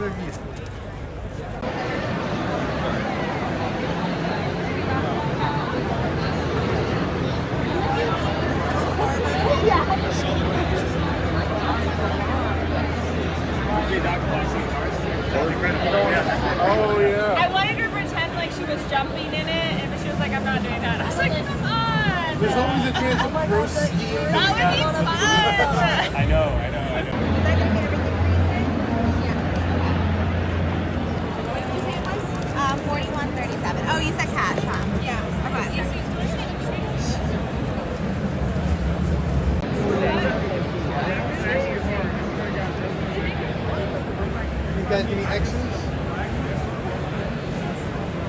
Oh yeah. I wanted her to pretend like she was jumping in it, and she was like, "I'm not doing that." I was like, "Come on." There's always a chance of gross skiing. That would be fun. I know. Is that gonna be everything for you? Yeah. 41.37. Oh, you said cash, huh? Yeah. Okay. You got any X's?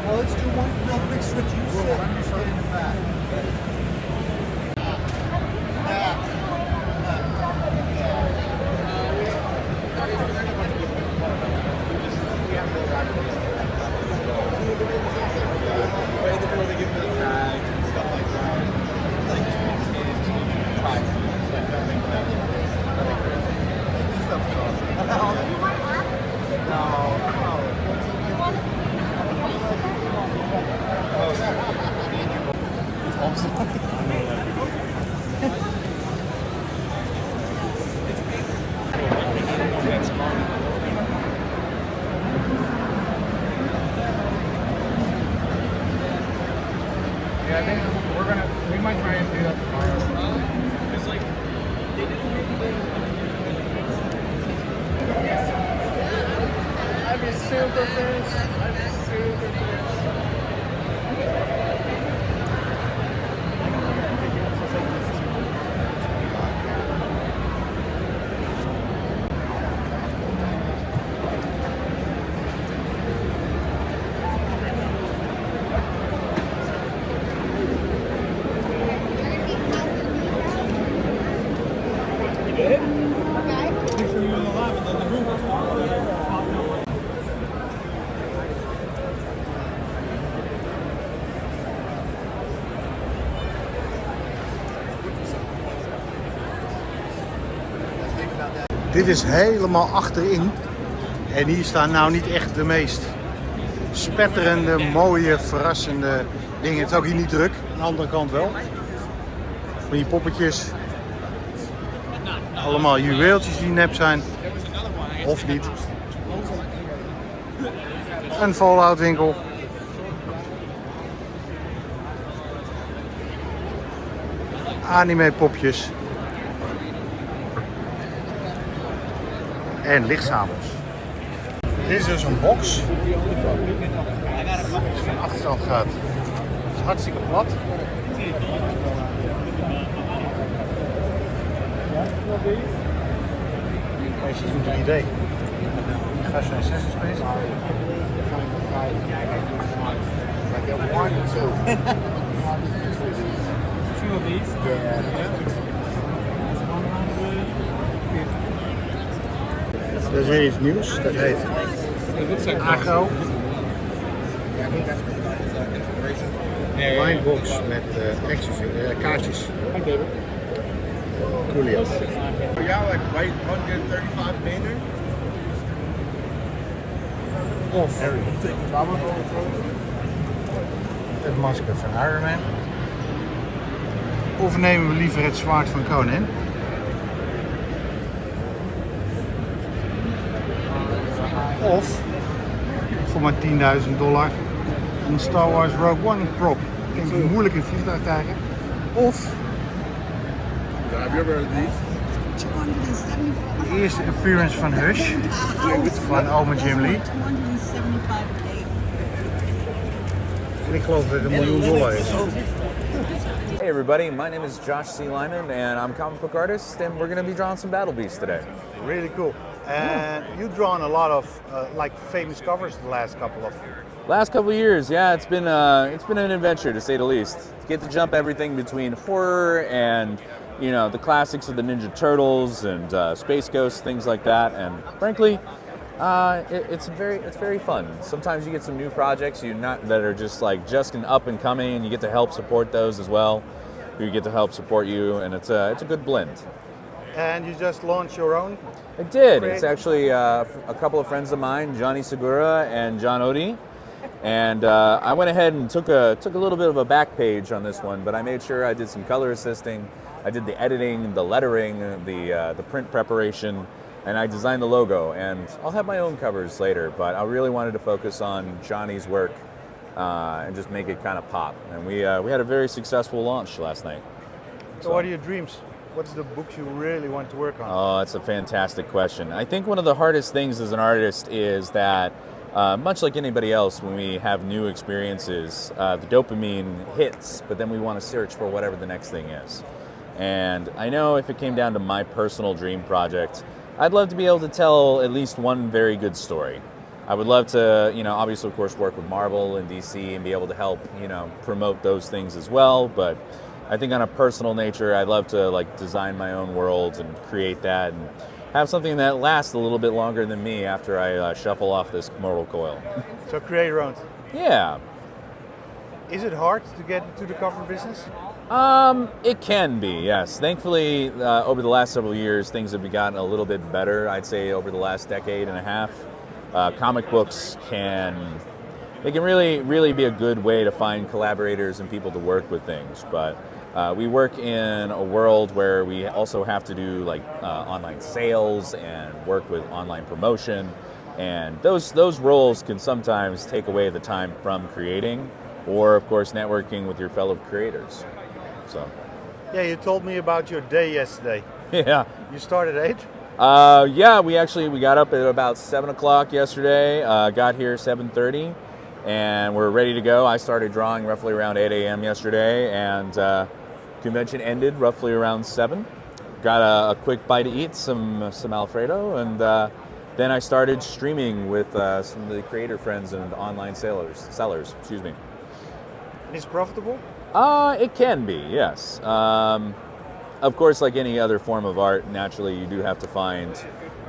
Well, let's do one real quick switch. You sit in the back. Yeah, I think we might try and do that tomorrow. Because like, they didn't I'd be super pissed. I'd be super pissed. Dit is helemaal achterin. En hier staan nou niet echt de meest spetterende, mooie, verrassende dingen. Het is ook hier niet druk. Aan de andere kant wel. Van die poppetjes. Allemaal juweeltjes die nep zijn. Of niet. Een Fallout winkel. Anime popjes. En lichtzamels. Dit is dus een box. Als je van achterkant gaat, het is hartstikke plat. Deze is een 3D. Ga je naar 6 space. Two of these? Er is weer iets nieuws, dat heet Agro. Linebox met kaartjes. Coolio. For y'all like right 135 meter? Of het masker van Iron Man. Of nemen we liever het zwaard van Conan? Of voor maar $10.000 een Star Wars Rogue One prop. Ik denk dat het moeilijk in het vliegtuig krijgen. Of Have you ever heard of these? de eerste appearance van Hush van oma Jim Lee. En ik geloof dat het $1 miljoen is. Hey everybody, my name is Josh C Lyman and I'm a comic book artist and we're going to be drawing some Battle Beasts today. Really cool. And you've drawn a lot of like famous covers the last couple of years, yeah, it's been an adventure to say the least. To get to jump everything between horror and the classics of the Ninja Turtles and Space Ghosts, things like that. And frankly, it's very fun. Sometimes you get some new projects that are just an up and coming, and you get to help support those as well. Who get to help support you, and it's a good blend. And you just launched your own? I did. Great. It's actually a couple of friends of mine, Johnny Segura and John Odi. And I went ahead and took a little bit of a back page on this one, but I made sure I did some color assisting. I did the editing, the lettering, the print preparation, and I designed the logo. And I'll have my own covers later, but I really wanted to focus on Johnny's work and just make it kind of pop. And we had a very successful launch last night. So what are your dreams? What's the book you really want to work on? Oh, that's a fantastic question. I think one of the hardest things as an artist is that, much like anybody else, when we have new experiences, the dopamine hits, but then we want to search for whatever the next thing is. And I know if it came down to my personal dream project, I'd love to be able to tell at least one very good story. I would love to, obviously, of course, work with Marvel and DC and be able to help, promote those things as well. But I think on a personal nature, I'd love to design my own world and create that and have something that lasts a little bit longer than me after I shuffle off this mortal coil. So create your own. Yeah. Is it hard to get into the cover business? It can be, yes. Thankfully, over the last several years, things have gotten a little bit better. I'd say over the last decade and a half, comic books can really be a good way to find collaborators and people to work with things. But we work in a world where we also have to do online sales and work with online promotion, and those roles can sometimes take away the time from creating, or of course networking with your fellow creators. So. Yeah, you told me about your day yesterday. Yeah. You started at 8? Yeah, we got up at about 7 o'clock yesterday, got here 7:30, and we're ready to go. I started drawing roughly around 8 a.m. yesterday, and convention ended roughly around 7. Got a quick bite to eat, some Alfredo, and then I started streaming with some of the creator friends and online sellers. Excuse me. And it's profitable? It can be, yes. Of course, like any other form of art, naturally you do have to find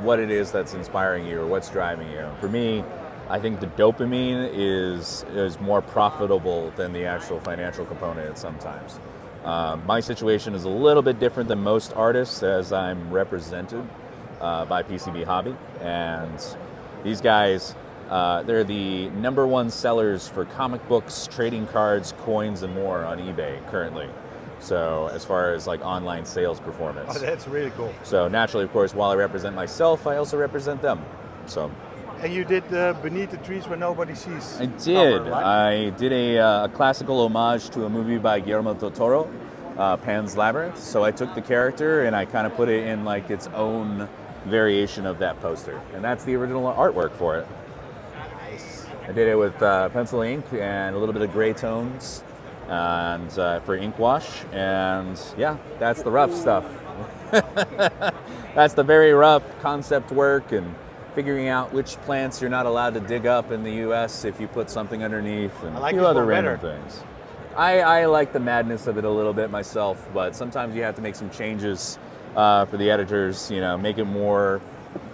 what it is that's inspiring you or what's driving you. For me, I think the dopamine is more profitable than the actual financial component sometimes. My situation is a little bit different than most artists, as I'm represented by PCB Hobby, and these guys, they're the #1 sellers for comic books, trading cards, coins, and more on eBay currently. So as far as online sales performance. Oh, that's really cool. So naturally, of course, while I represent myself, I also represent them. So. And you did Beneath the Trees Where Nobody Sees. I did. Cover, right? I did a classical homage to a movie by Guillermo del Toro, Pan's Labyrinth. So I took the character and I kind of put it in its own variation of that poster. And that's the original artwork for it. Nice. I did it with pencil ink and a little bit of gray tones and for ink wash. And yeah, that's the rough stuff. That's the very rough concept work and figuring out which plants you're not allowed to dig up in the U.S. if you put something underneath, and a few other random things. I like the madness of it a little bit myself, but sometimes you have to make some changes for the editors, make it more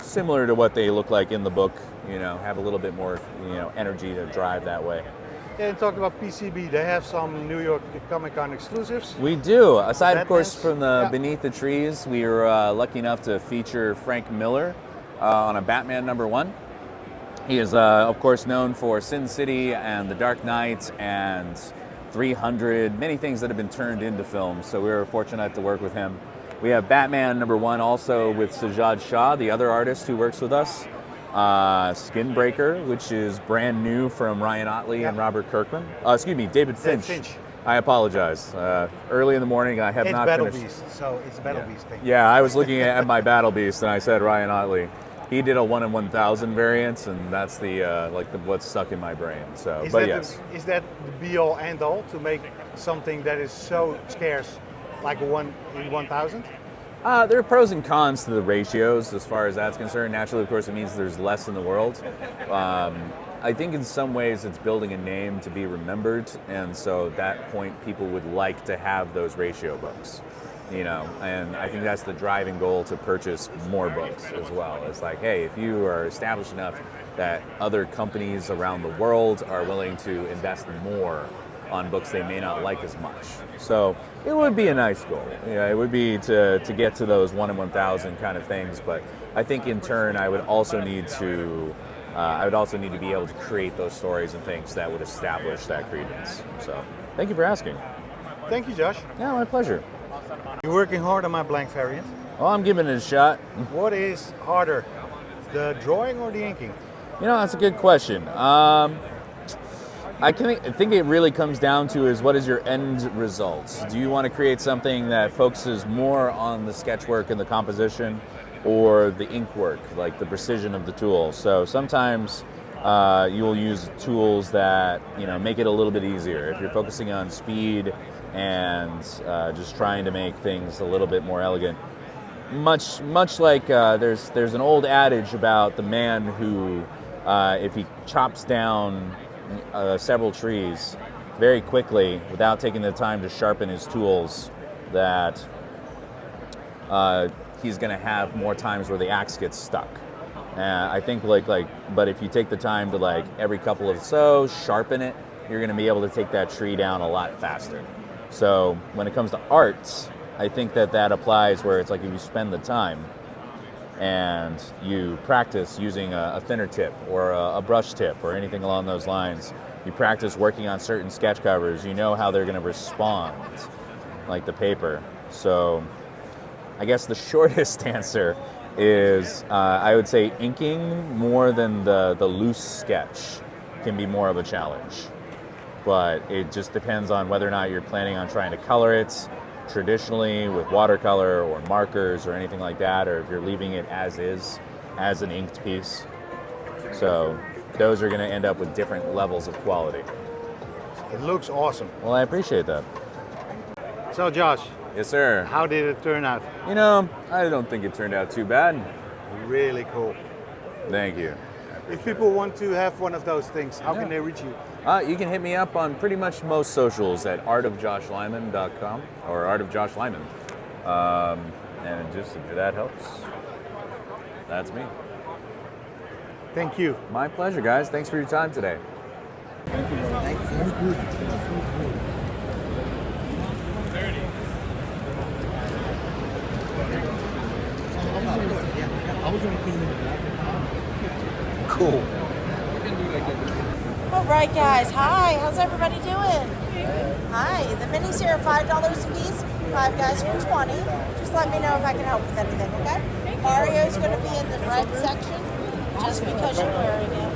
similar to what they look like in the book, have a little bit more, energy to drive that way. Yeah, and talking about PCB, they have some New York Comic Con exclusives. We do. Aside, of course, Batman's, from the yeah. Beneath the Trees, we were lucky enough to feature Frank Miller on a Batman #1. He is, of course, known for Sin City and The Dark Knight and 300, many things that have been turned into films, so we were fortunate to work with him. We have Batman #1 also with Sajjad Shah, the other artist who works with us. Skinbreaker, which is brand new from Ryan Otley and Robert Kirkman. David Finch. I apologize. Early in the morning, I have It's not Battle finished. Beast, so it's a Battle Beast thing. Yeah, I was looking at my Battle Beast and I said Ryan Otley. He did a 1 in 1,000 variant, and that's the what's stuck in my brain. So, Is but that yes, is that the be-all, end-all to make something that is so scarce, like a 1 in 1,000? there are pros and cons to the ratios as far as that's concerned. Naturally, of course, it means there's less in the world. I think in some ways it's building a name to be remembered, and so at that point people would like to have those ratio books. And I think that's the driving goal to purchase more books as well. It's like, hey, if you are established enough that other companies around the world are willing to invest more on books they may not like as much. So it would be a nice goal. Yeah, it would be to get to those 1 in 1,000 kind of things. But I think in turn, I would also need to be able to create those stories and things that would establish that credence. So thank you for asking. Thank you, Josh. Yeah, my pleasure. You're working hard on my blank variant. Well, I'm giving it a shot. What is harder, the drawing or the inking? You know, that's a good question. I think it really comes down to is what is your end result? Do you want to create something that focuses more on the sketch work and the composition, or the ink work, like the precision of the tool? So sometimes you will use tools that make it a little bit easier. If you're focusing on speed and just trying to make things a little bit more elegant, much like there's an old adage about the man who, if he chops down several trees very quickly without taking the time to sharpen his tools, that he's going to have more times where the axe gets stuck. I think but if you take the time to every couple of sharpen it, you're going to be able to take that tree down a lot faster. So when it comes to arts, I think that applies where it's like if you spend the time and you practice using a thinner tip or a brush tip or anything along those lines. You practice working on certain sketch covers. You know how they're going to respond, like the paper. So I guess the shortest answer is I would say inking more than the loose sketch can be more of a challenge. But it just depends on whether or not you're planning on trying to color it traditionally with watercolor or markers or anything like that, or if you're leaving it as is, as an inked piece. So those are going to end up with different levels of quality. It looks awesome. Well, I appreciate that. So Josh. Yes, sir. How did it turn out? I don't think it turned out too bad. Really cool. Thank you. If people want to have one of those things, how can they reach you? You can hit me up on pretty much most socials at artofjoshlyman.com or artofjoshlyman. And just if that helps, that's me. Thank you. My pleasure, guys. Thanks for your time today. Thank you. Cool. All right, guys. Hi. How's everybody doing? Hi. The minis here are $5 a piece. 5 guys for 20. Just let me know if I can help with anything, okay? Mario's going to be in the red section just because you're wearing it.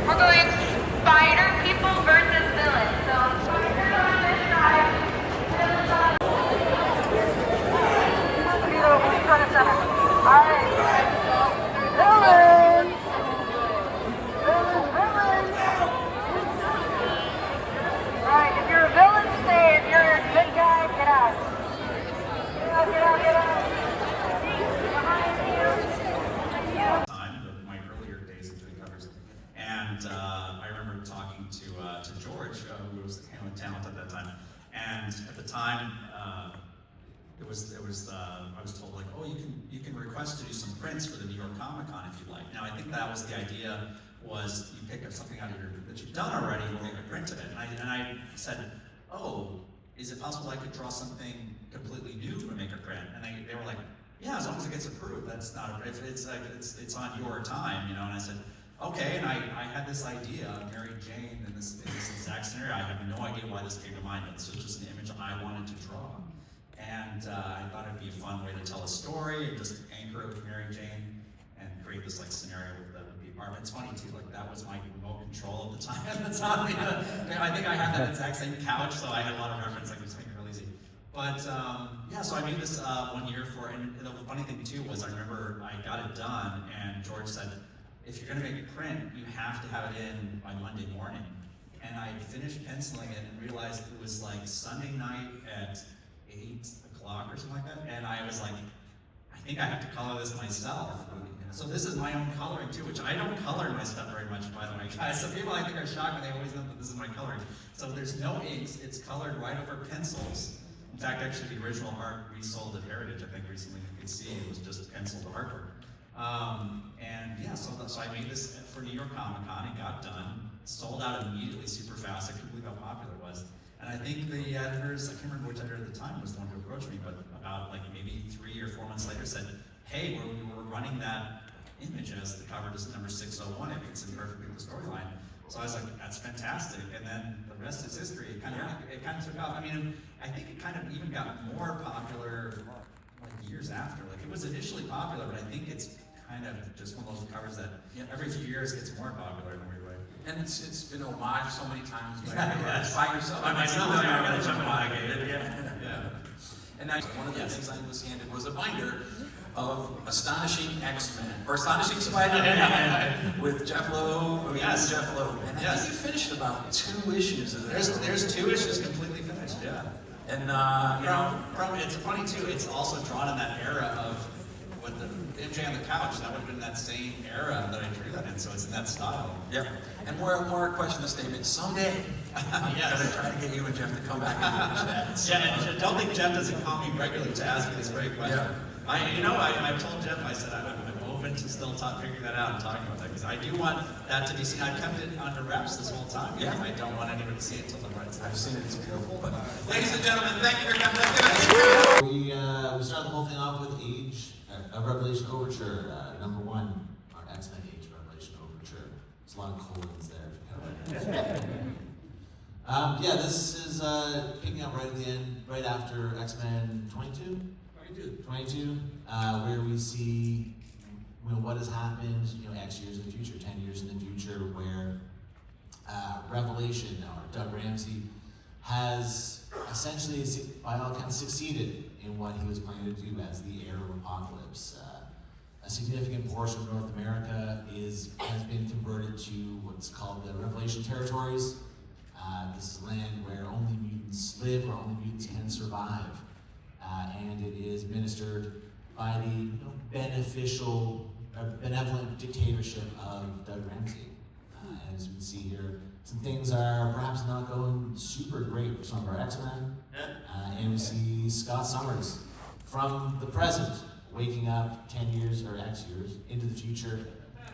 We're going spider people versus villains. So to George, who was the handling talent at that time. And at the time, I was told like, oh, you can request to do some prints for the New York Comic Con if you like. Now I think that was the idea, was you pick up something out of that you've done already, and make a print of it. And I said, oh, is it possible I could draw something completely new to make a print? And they were like, yeah, as long as it gets approved. That's not if it's like it's on your time, you know. And I said, okay. And I had this idea of Mary Jane in this exact scenario. I have no idea why this came to mind, but this was just an image I wanted to draw. And I thought it'd be a fun way to tell a story and just anchor it with Mary Jane and create this like scenario with the apartment. It's funny too, like that was my remote control at the time. I think I had that exact same couch, so I had a lot of reference. I could just make it real easy. But yeah, so I made this 1 year for, and the funny thing too was I remember I got it done, and George said, if you're gonna make a print, you have to have it in by Monday morning. And I finished penciling it and realized it was like Sunday night at 8 o'clock or something like that, and I was like, I think I have to color this myself. So this is my own coloring too, which I don't color my stuff very much, by the way, guys. So people I think are shocked when they always know that this is my coloring. So there's no inks, it's colored right over pencils. In fact, actually the original art we sold at Heritage, I think recently you could see, it was just penciled artwork. And yeah, so I made this for New York Comic Con, it got done, sold out immediately super fast. I couldn't believe how popular it was. And I think the editors, I can't remember which editor at the time was the one who approached me, but about like maybe 3 or 4 months later said, hey, we're running that image as the cover, this is number 601, it fits in perfectly with the storyline. So I was like, that's fantastic. And then the rest is history. It kind of took off. I mean, I think it kind of even got more popular like years after. Like it was initially popular, but I think it's kind of just one of those covers that every few years gets more popular in a weird way. And it's been homaged so many times by yourself. By myself, I gotta jump on I gave it. Yeah. And now one of the things I was handed was a binder of Astonishing X-Men, or Astonishing Spider-Man with Jeff Lowe. Yes. Jeff Lowe. And I think you finished about 2 issues of that. There's 2 issues completely finished, yeah. And it's funny too, it's also drawn in that era of what the MJ on the couch, that would have been that same era that I drew that in, so it's in that style. Yep. And more question the statement. Someday, I'm gonna try to get you and Jeff to come back and finish that. Yeah, and I don't think Jeff doesn't call me regularly to ask me this great question. Yeah. I told Jeff, I said I'm open to still figuring that out and talking about that, because I do want that to be seen. I've kept it under wraps this whole time. Yeah. I don't want anyone to see it until the right time. I've seen it, it's beautiful. But ladies and gentlemen, thank you for coming. We started the whole thing off with Age of Revelation Overture, number 1, our X-Men Age of Revelation Overture. There's a lot of colons there. Yeah, this is picking up right at the end, right after X-Men 22, where we see what has happened, X years in the future, 10 years in the future, where Revelation, or Doug Ramsey, has essentially, by all accounts, succeeded in what he was planning to do as the heir of Apocalypse. A significant portion of North America has been converted to what's called the Revelation Territories. This is land where only mutants live, where only mutants can survive. And it is ministered by the benevolent dictatorship of Doug Ramsey. As we can see here, some things are perhaps not going super great for some of our X-Men. And we see Scott Summers from the present waking up 10 years or X years into the future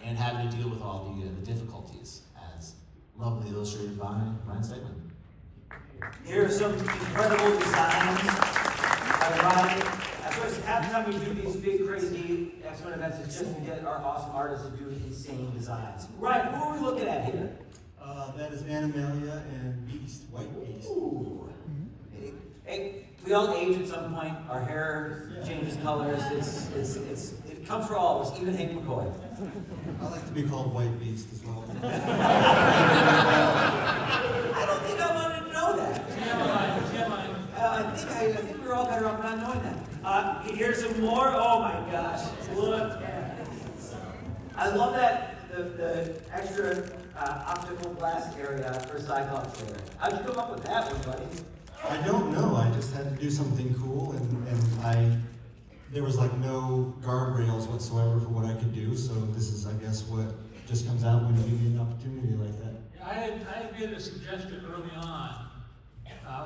and having to deal with all the difficulties, as lovely illustrated by Ryan Stegman. Here are some incredible designs by Ryan. Half the time we do these big, crazy X-Men events, it's just to get our awesome artists to do insane designs. Ryan, what are we looking at here? That is Animalia and Beast, White Beast. Ooh. Hey, we all age at some point. Our hair changes colors. It comes for all of us, even Hank McCoy. I like to be called White Beast as well. I don't think I wanted to know that. I think we're all better off not knowing that. Here's some more. Oh my gosh! Look at it. I love that the extra optical glass area for Cyclops there. How'd you come up with that one, buddy? I don't know. I just had to do something cool, and there was like no guardrails whatsoever for what I could do. So this is, I guess, what just comes out when you give me an opportunity like that. I had made a suggestion early on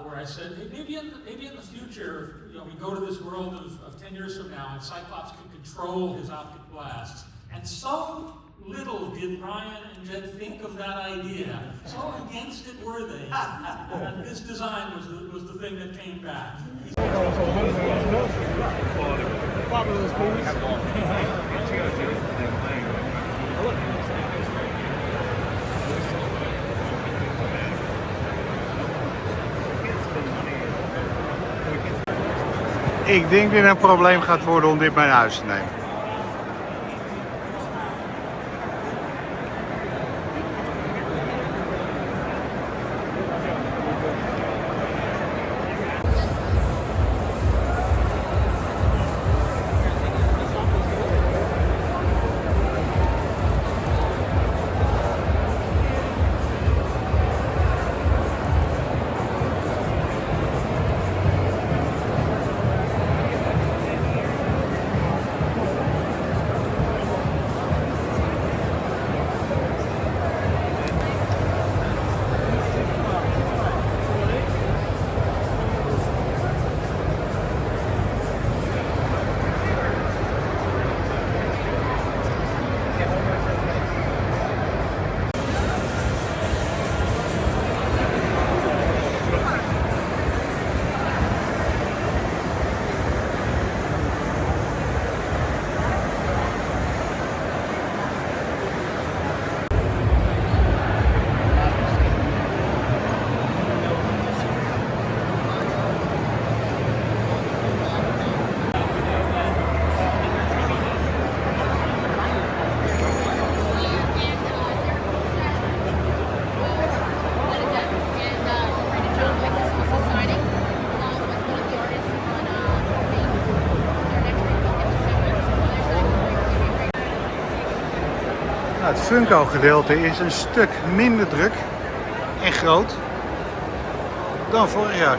where I said, hey, maybe in the future, we go to this world of 10 years from now, and Cyclops can control his optic blasts. And so little did Ryan and Jed think of that idea. So against it were they. And this design was the thing that came back. Ik denk dat het een probleem gaat worden om dit mee naar huis te nemen. Het Funko gedeelte is een stuk minder druk en groot dan vorig jaar.